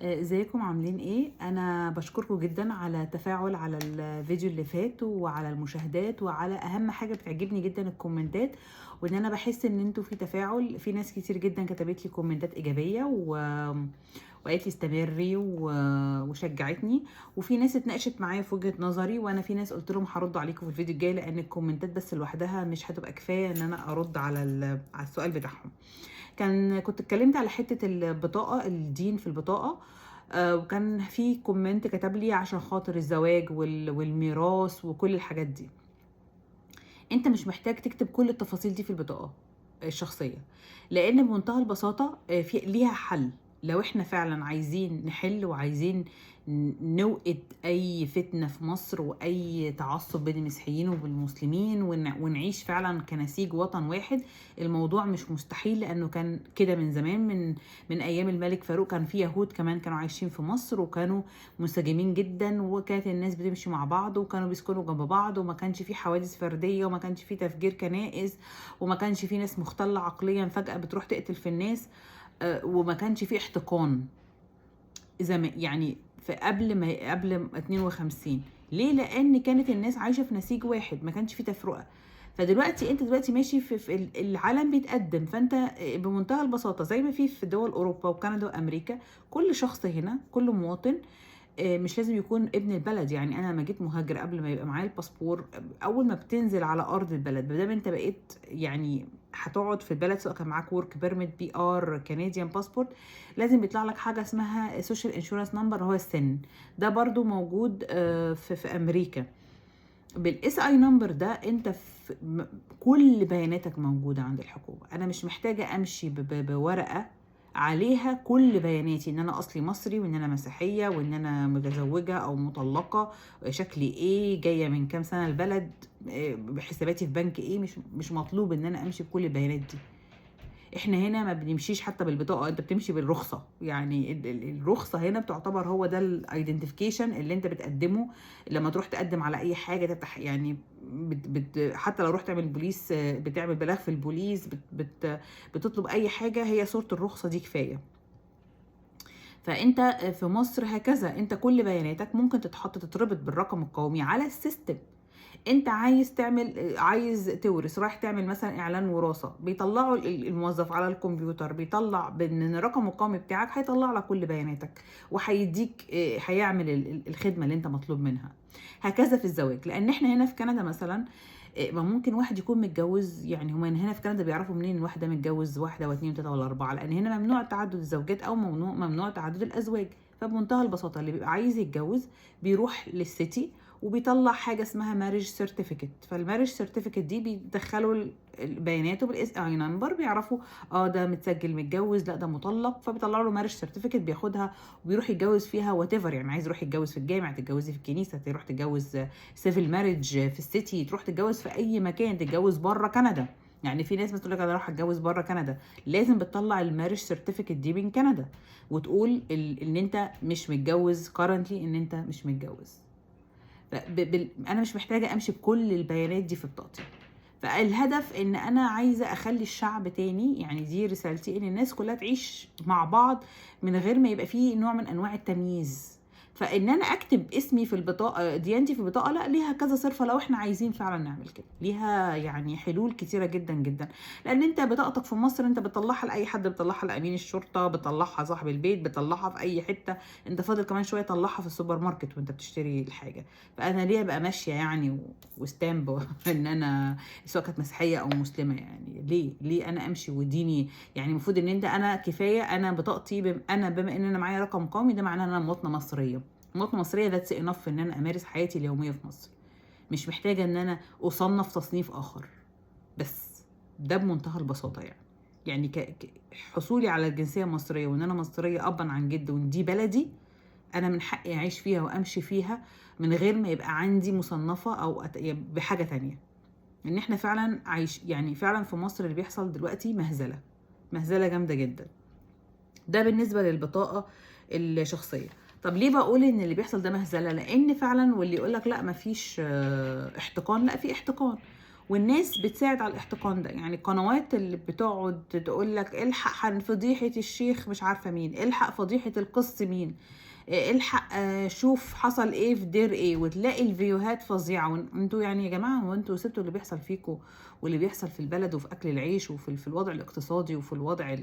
ازيكم عاملين ايه؟ انا بشكركم جدا على التفاعل على الفيديو اللي فات وعلى المشاهدات وعلى اهم حاجه بتعجبني جدا الكومنتات، وان انا بحس ان انتوا في تفاعل. في ناس كتير جدا كتبت لي كومنتات ايجابيه وقالت لي استمري وشجعتني، وفي ناس اتناقشت معايا في وجهه نظري، وانا في ناس قلت لهم هرد عليكم في الفيديو الجاي لان الكومنتات بس لوحدها مش هتبقى كفايه ان انا ارد على السؤال بتاعهم. كنت اتكلمت على حته البطاقه، الدين في البطاقه. وكان في كومنت كتب لي عشان خاطر الزواج والميراث وكل الحاجات دي. انت مش محتاج تكتب كل التفاصيل دي في البطاقه الشخصيه، لان بمنتهى البساطه في ليها حل. لو احنا فعلا عايزين نحل وعايزين نوقد اي فتنه في مصر واي تعصب بين المسيحيين والمسلمين ونعيش فعلا كنسيج وطن واحد، الموضوع مش مستحيل، لانه كان كده من زمان، من ايام الملك فاروق كان في يهود كمان كانوا عايشين في مصر وكانوا منسجمين جدا، وكانت الناس بتمشي مع بعض وكانوا بيسكنوا جنب بعض، وما كانش في حوادث فرديه وما كانش في تفجير كنائس وما كانش في ناس مختله عقليا فجاه بتروح تقتل في الناس. وما كانش في احتقان زمان، يعني في قبل 52. ليه؟ لان كانت الناس عايشه في نسيج واحد، ما كانش في تفرقه. فدلوقتي انت دلوقتي ماشي في العالم بيتقدم، فانت بمنتهى البساطه زي ما في دول اوروبا وكندا وامريكا، كل شخص هنا، كل مواطن مش لازم يكون ابن البلد. يعني انا لما جيت مهاجر قبل ما يبقى معايا الباسبور، اول ما بتنزل على ارض البلد، ما دام انت بقيت يعني هتقعد في البلد، سواء كان معاك ورك بيرميت، بي ار، كنديان باسبورت، لازم بيطلع لك حاجه اسمها سوشيال انشورنس نمبر، هو السن. ده برضو موجود في امريكا. بالاس اي نمبر ده انت كل بياناتك موجوده عند الحكومه. انا مش محتاجه امشي بورقه عليها كل بياناتي، ان انا اصلي مصري وان انا مسيحيه وان انا متزوجه او مطلقه، شكلي ايه، جايه من كام سنه البلد، حساباتي في بنك ايه. مش مطلوب ان انا امشي بكل البيانات دي. احنا هنا ما بنمشيش حتى بالبطاقه، انت بتمشي بالرخصه. يعني الرخصه هنا بتعتبر هو ده الايدنتيفيكيشن اللي انت بتقدمه لما تروح تقدم على اي حاجه يعني حتى لو رحت تعمل بوليس، بتعمل بلاغ في البوليس، بتطلب اي حاجه، هي صوره الرخصه دي كفايه. فانت في مصر هكذا، انت كل بياناتك ممكن تتربط بالرقم القومي على السيستم. انت عايز تورث، رايح تعمل مثلا اعلان وراثه، بيطلعوا الموظف على الكمبيوتر بيطلع بان الرقم القومي بتاعك، هيطلع لك كل بياناتك وهيديك، هيعمل الخدمه اللي انت مطلوب منها. هكذا في الزواج، لان احنا هنا في كندا مثلا ما ممكن واحد يكون متجوز. يعني هما هنا في كندا بيعرفوا منين الواحد ده متجوز واحده واثنين وثلاثه ولا اربعه؟ لان هنا ممنوع تعدد الزوجات او ممنوع تعدد الازواج. فبمنتهى البساطه اللي بيبقى عايز يتجوز بيروح للسيتي وبيطلع حاجه اسمها ماريج سيرتيفيكت. فالماريج سيرتيفيكت دي بيدخلوا بياناته بالاس اي نمبر، بيعرفوا ده متسجل متجوز، لا ده مطلق، فبيطلعوا له ماريج سيرتيفيكت بياخدها وبيروح يتجوز فيها وات ايفر. يعني عايز يروح يتجوز في الجامع، تتجوزي في الكنيسه، تروح تتجوز سيفل ماريج في السيتي، تروح تتجوز في اي مكان، تتجوز بره كندا. يعني في ناس بتقول لك انا رايحه اتجوز بره كندا، لازم بتطلع الماريج سيرتيفيكت دي من كندا وتقول ان انت مش متجوز كارنتلي، ان انت مش متجوز. انا مش محتاجه امشي بكل البيانات دي في بطاقتي. فالهدف ان انا عايزه اخلي الشعب تاني، يعني دي رسالتي، ان الناس كلها تعيش مع بعض من غير ما يبقى فيه نوع من انواع التمييز. فان انا اكتب اسمي في البطاقه، ديانتي في البطاقه، لا، ليها كذا صرفه. لو احنا عايزين فعلا نعمل كده، ليها يعني حلول كتيره جدا جدا. لان انت بطاقتك في مصر انت بتطلعها لاي حد، بتطلعها لامين الشرطه، بتطلعها صاحب البيت، بطلعها في اي حته. انت فاضل كمان شويه تطلعها في السوبر ماركت وانت بتشتري الحاجه. فانا ليه ابقى ماشيه يعني وستامب ان انا سواء كانت مسيحيه او مسلمه؟ يعني ليه انا امشي وديني؟ يعني المفروض ان انا كفايه، انا بطاقتي بما ان انا معايا رقم قومي، ده معناه ان انا مواطنه مصريه. مواطنه مصريه ذاتس انف ان انا امارس حياتي اليوميه في مصر، مش محتاجه ان انا اصنف تصنيف اخر. بس ده بمنتهى البساطه. يعني حصولي على الجنسيه المصريه وان انا مصريه ابا عن جد وان دي بلدي، انا من حقي اعيش فيها وامشي فيها من غير ما يبقى عندي مصنفه او بحاجه تانية. ان احنا فعلا يعني فعلا في مصر اللي بيحصل دلوقتي مهزله جامده جدا. ده بالنسبه للبطاقه الشخصيه. طب ليه بقول ان اللي بيحصل ده مهزله؟ لان فعلا، واللي يقول لك لا مفيش احتقان، لا في احتقان. والناس بتساعد على الاحتقان ده. يعني القنوات اللي بتقعد تقول لك الحق فضيحة الشيخ مش عارفة مين، الحق فضيحة القس مين، الحق شوف حصل ايه في دير ايه، وتلاقي الفيديوهات فظيعة. انتوا يعني يا جماعة، هو انتوا سبتوا اللي بيحصل فيكم واللي بيحصل في البلد وفي اكل العيش وفي الوضع الاقتصادي وفي الوضع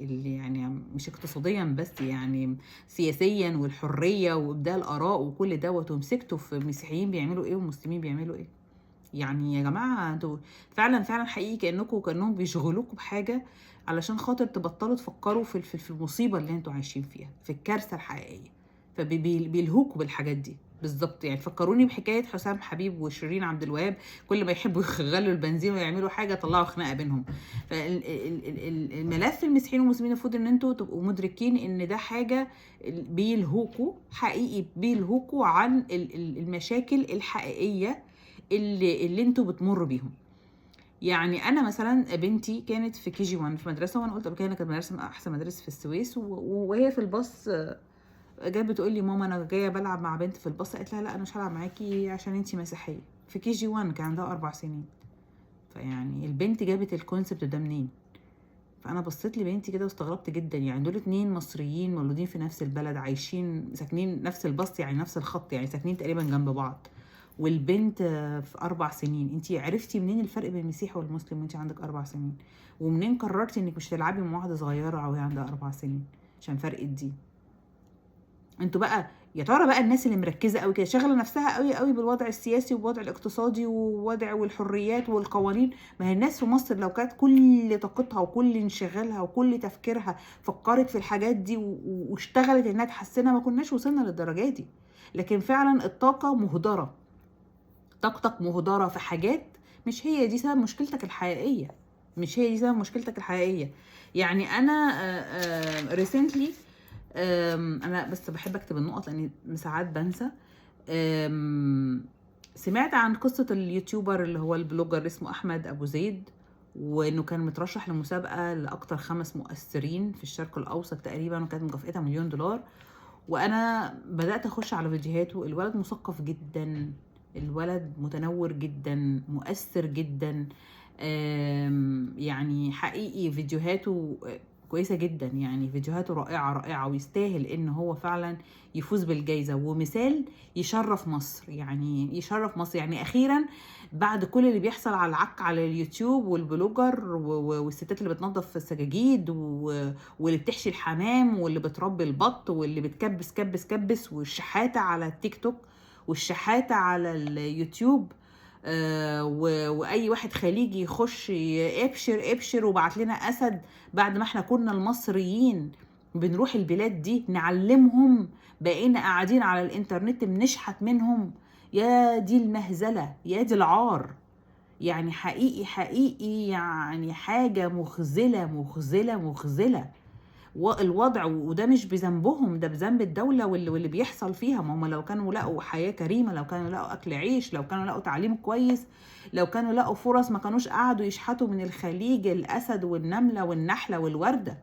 اللي يعني مش اقتصاديا بس، يعني سياسيا والحرية وابداء الاراء وكل دوت، ومسكتوا في مسيحيين بيعملوا ايه ومسلمين بيعملوا ايه. يعني يا جماعة انتوا فعلا فعلا حقيقي كأنهم بيشغلوكوا بحاجة علشان خاطر تبطلوا تفكروا في المصيبة اللي انتوا عايشين فيها، في الكارثة الحقيقية. فبيلهوكوا بالحاجات دي بالظبط. يعني فكروني بحكاية حسام حبيب وشيرين عبد الوهاب، كل ما يحبوا يخغلوا البنزين ويعملوا حاجة طلعوا خناقة بينهم. فالملف المسيحيين والمسلمين المفروض ان انتوا تبقوا مدركين ان ده حاجة بيلهوكوا حقيقي، بيلهوكوا عن المشاكل الحقيقية اللي انتوا بتمروا بيهم. يعني انا مثلا بنتي كانت في كي جي 1 في مدرسه، وانا قلت قبل كده كانت مدرسه من احسن مدارس في السويس، وهي في الباص جت بتقول لي ماما انا جايه بلعب مع بنت في الباص. قالت لها لا انا مش هلعب معاكي عشان انتي مسيحيه. في كي جي 1 كان عندها 4 سنين. فيعني البنت جابت الكونسبت ده منين؟ فانا بصيت لبنتي كده واستغربت جدا. يعني دول 2 مصريين مولودين في نفس البلد، عايشين ساكنين نفس الباص، يعني نفس الخط، يعني ساكنين تقريبا جنب بعض، والبنت في 4 سنين. انتي عرفتي منين الفرق بين المسيحي والمسلم وانتي عندك 4 سنين؟ ومنين قررتي انك مش تلعبي مع واحده صغيره وهي عندها 4 سنين عشان فرق الدين؟ انتوا بقى يا ترى بقى الناس اللي مركزه قوي كده شغله نفسها قوي قوي بالوضع السياسي والوضع الاقتصادي ووضع والحريات والقوانين. ما هي الناس في مصر لو كانت كل طاقتها وكل انشغالها وكل تفكيرها فكرت في الحاجات دي واشتغلت انها تحسنها، ما كناش وصلنا للدرجه دي. لكن فعلا الطاقه مهدره، طاقتك مهدره في حاجات مش هي دي سبب مشكلتك الحقيقيه، مش هي دي سبب مشكلتك الحقيقيه. يعني انا ريسنتلي انا بس بحب اكتب النقط لاني ساعات بنسى. سمعت عن قصة اليوتيوبر اللي هو البلوجر اسمه احمد ابو زيد، وانه كان مترشح لمسابقة لاكتر 5 مؤثرين في الشرق الاوسط تقريبا، وكانت مكافئتها $1,000,000. وانا بدأت اخش على فيديوهاته. الولد مثقف جدا، الولد متنور جدا، مؤثر جدا. يعني حقيقي فيديوهاته كويسة جدا، يعني فيديوهاته رائعة رائعة، ويستاهل ان هو فعلا يفوز بالجايزة، ومثال يشرف مصر. يعني يشرف مصر، يعني اخيرا بعد كل اللي بيحصل على العك على اليوتيوب والبلوجر والستات اللي بتنظف السجاجيد واللي بتحشي الحمام واللي بتربي البط واللي بتكبس كبس كبس، والشحاتة على التيك توك والشحاتة على اليوتيوب، واي واحد خليجي يخش ابشر ابشر وبعت لنا اسد، بعد ما احنا كنا المصريين بنروح البلاد دي نعلمهم، بقينا قاعدين على الانترنت بنشحت منهم. يا دي المهزلة، يا دي العار. يعني حقيقي حقيقي يعني حاجة مخزلة مخزلة مخزلة الوضع. وده مش بذنبهم، ده بذنب الدولة واللي بيحصل فيها. ما هم لو كانوا لقوا حياة كريمة، لو كانوا لقوا أكل عيش، لو كانوا لقوا تعليم كويس، لو كانوا لقوا فرص، ما كانوش قعدوا يشحتوا من الخليج الأسد والنملة والنحلة والوردة.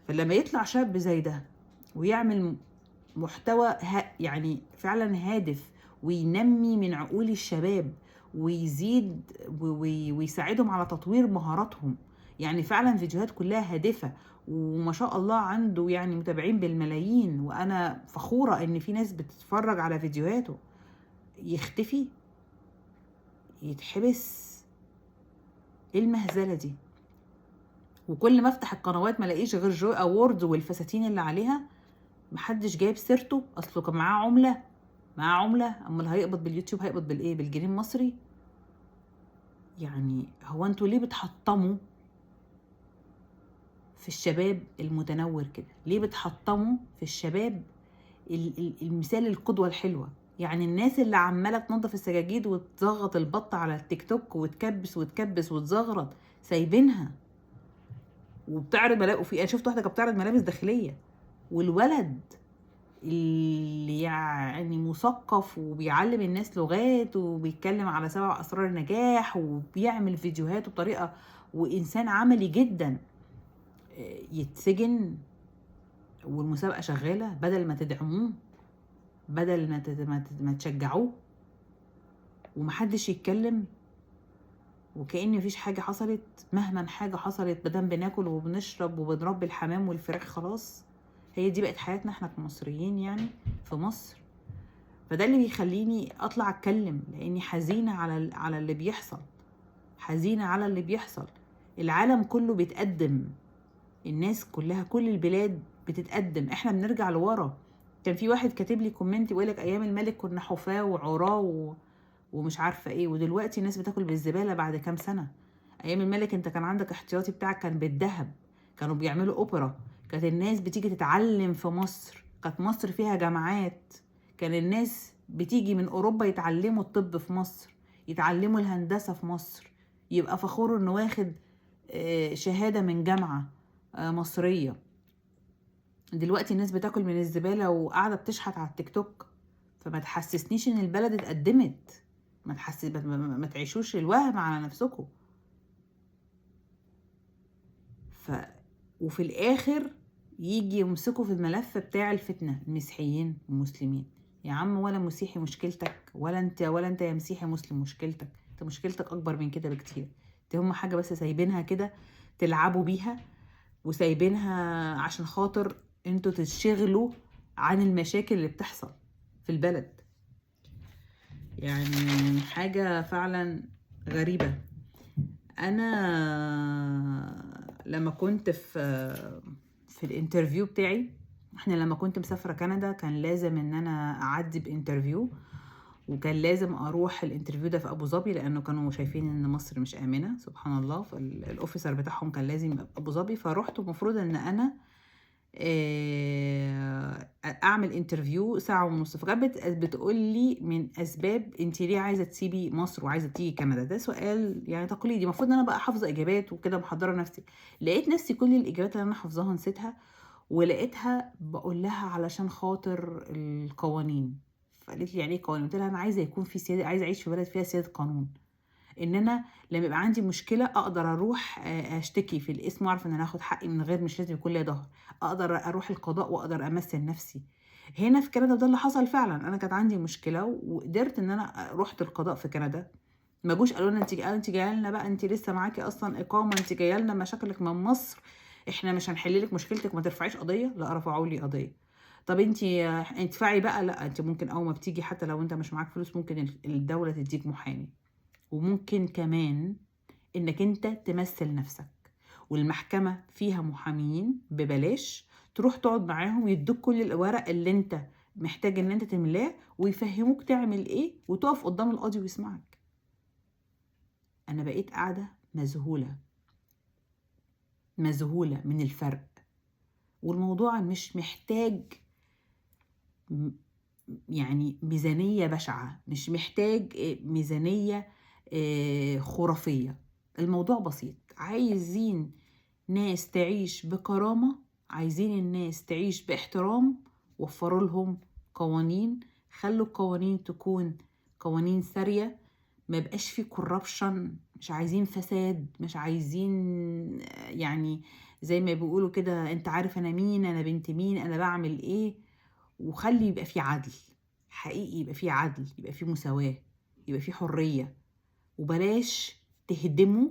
فلما يطلع شاب زي ده ويعمل محتوى يعني فعلا هادف، وينمي من عقول الشباب ويزيد ويساعدهم على تطوير مهاراتهم، يعني فعلا فيديوهات كلها هادفة، وما شاء الله عنده يعني متابعين بالملايين، وانا فخورة ان في ناس بتتفرج على فيديوهاته، يختفي، يتحبس؟ ايه المهزلة دي؟ وكل ما افتح القنوات ما الاقيش غير جوي اوورد والفساتين اللي عليها، محدش جايب سيرته. اصله كان معاه عملة، معاه عملة، امال هيقبض باليوتيوب هيقبض بالايه؟ بالجنيه المصري؟ يعني هو انتوا ليه بتحطموا في الشباب المتنور كده؟ ليه بتحطموا في الشباب المثال القدوة الحلوة؟ يعني الناس اللي عمالة تنظف السجاجيد وتزغط البط على التيك توك وتكبس وتكبس وتزغرط سايبينها وبتعرض ملابس. وفي انا شفت واحدة كانت بتعرض ملابس داخلية، والولد اللي يعني مثقف وبيعلم الناس لغات وبيتكلم على 7 أسرار النجاح وبيعمل فيديوهات بطريقة وإنسان عملي جدا، يتسجن والمسابقة شغالة؟ بدل ما تدعموه، بدل ما تشجعوه، ومحدش يتكلم. وكأن مفيش حاجة حصلت، مهما حاجة حصلت مادام بناكل وبنشرب وبنربي الحمام والفراخ خلاص. هي دي بقت حياتنا احنا كمصريين يعني في مصر. فده اللي بيخليني اطلع اتكلم، لاني حزينة على اللي بيحصل، حزينة على اللي بيحصل. العالم كله بيتقدم، الناس كلها، كل البلاد بتتقدم، احنا بنرجع لورا. كان في واحد كاتب لي كومنت يقولك ايام الملك كنا حفاة وعراة ومش عارفة ايه، ودلوقتي الناس بتاكل بالزبالة بعد كام سنة. ايام الملك انت كان عندك احتياطي بتاعك كان بالذهب، كانوا بيعملوا اوبرا، كانت الناس بتيجي تتعلم في مصر، كانت مصر فيها جامعات، كان الناس بتيجي من اوروبا يتعلموا الطب في مصر، يتعلموا الهندسة في مصر، يبقى فخور انه واخد شهادة من جامعة مصرية. دلوقتي الناس بتاكل من الزبالة وقاعدة بتشحت على التيك توك. فما تحسسنيش ان البلد اتقدمت، ما تعيشوش الوهم على نفسكم. وفي الاخر يجي يمسكوا في الملف بتاع الفتنة، المسيحيين والمسلمين. يا عم ولا مسيحي مشكلتك، ولا انت يا مسيحي مسلم مشكلتك، انت مشكلتك اكبر من كده بكتير. انت هم حاجة بس سايبينها كده تلعبوا بيها، وسايبينها عشان خاطر انتوا تشغلوا عن المشاكل اللي بتحصل في البلد. يعني حاجة فعلا غريبة. انا لما كنت في الانترفيو بتاعي، احنا لما كنت مسافرة كندا كان لازم ان انا اعدي بانترفيو، وكان لازم اروح الانترفيو ده في ابو ظبي، لانه كانوا شايفين ان مصر مش امنة سبحان الله، فالاوفيسر بتاعهم كان لازم يبقى ابو ظبي. فروحت، المفروض ان انا اعمل انترفيو ساعة ونص. فكانت بتقول لي من اسباب انت ليه عايزة تسيبي مصر وعايزة تيجي كندا. ده سؤال يعني تقليدي، المفروض ان انا بقى حافظة اجابات وكده محضرة نفسي. لقيت نفسي كل الاجابات اللي انا حافظاها نسيتها، ولقيتها بقول لها علشان خاطر القوانين. فقالت لي يعني ايه قوانين؟ قلت لها انا عايزة يكون في سيادة، عايزة اعيش في بلد فيها سيادة قانون، ان انا لما يبقى عندي مشكله اقدر اروح اشتكي في الاسم واعرف ان انا هاخد حقي من غير، مش لازم يكون لي ظهر، اقدر اروح القضاء واقدر امثل نفسي. هنا في كندا ده اللي حصل فعلا. انا كانت عندي مشكله وقدرت ان انا رحت القضاء في كندا. ما جوش قالوا لنا انت جايه لنا بقى، انت لسه معاكي اصلا اقامه، انت جايه لنا مشاكلك من مصر، احنا مش هنحل لك مشكلتك، ما ترفعيش قضيه. لا، رفعوا لي قضيه. طب انت ادفعي بقى. لا، انت ممكن اول ما بتيجي حتى لو انت مش معاك فلوس ممكن الدوله تديك محامي، وممكن كمان انك انت تمثل نفسك، والمحكمة فيها محامين ببلاش، تروح تقعد معاهم يدوك كل الورق اللي انت محتاج ان انت تملاه، ويفهموك تعمل ايه، وتقف قدام القاضي ويسمعك. انا بقيت قاعدة مذهولة من الفرق. والموضوع مش محتاج يعني ميزانية بشعة، مش محتاج ميزانية خرافية. الموضوع بسيط، عايزين ناس تعيش بكرامة، عايزين الناس تعيش باحترام، وفروا لهم قوانين، خلوا القوانين تكون قوانين سارية، ما يبقاش في كوربشن، مش عايزين فساد، مش عايزين يعني زي ما بيقولوا كده انت عارف انا مين، انا بنت مين، انا بعمل ايه. وخلي يبقى في عدل حقيقي، يبقى في عدل، يبقى في مساواة، يبقى في حرية. وبلاش تهدموا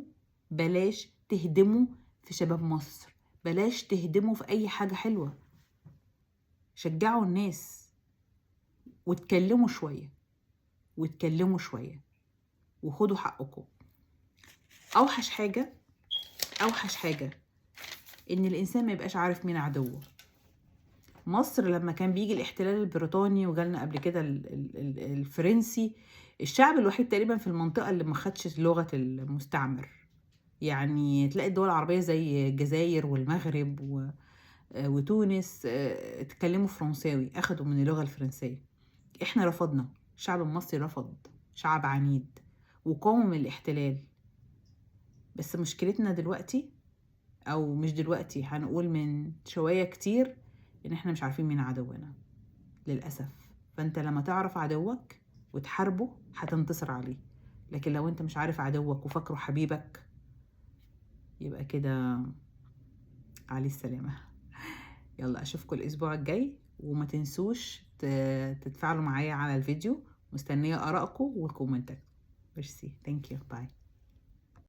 في شباب مصر، بلاش تهدموا في اي حاجة حلوة. شجعوا الناس واتكلموا شوية وخدوا حقكم. اوحش حاجة ان الانسان ما يبقاش عارف مين عدوه. مصر لما كان بيجي الاحتلال البريطاني وجالنا قبل كده الفرنسي، الشعب الوحيد تقريبا في المنطقة اللي ما خدش لغة المستعمر. يعني تلاقي الدول العربية زي الجزائر والمغرب وتونس اتكلموا فرنساوي، اخدوا من اللغة الفرنسية. احنا رفضنا، الشعب المصري رفض، شعب عنيد وقاوم الاحتلال. بس مشكلتنا دلوقتي، او مش دلوقتي، هنقول من شوية كتير، ان احنا مش عارفين مين عدونا للأسف. فانت لما تعرف عدوك وتحاربه هتنتصر عليه، لكن لو انت مش عارف عدوك وفاكره حبيبك، يبقى كده عليه السلامة. يلا اشوفكم الاسبوع الجاي، وما تنسوش تتفاعلوا معايا على الفيديو. مستنية آرائكم والكومنتات. ميرسي، ثانك يو، باي.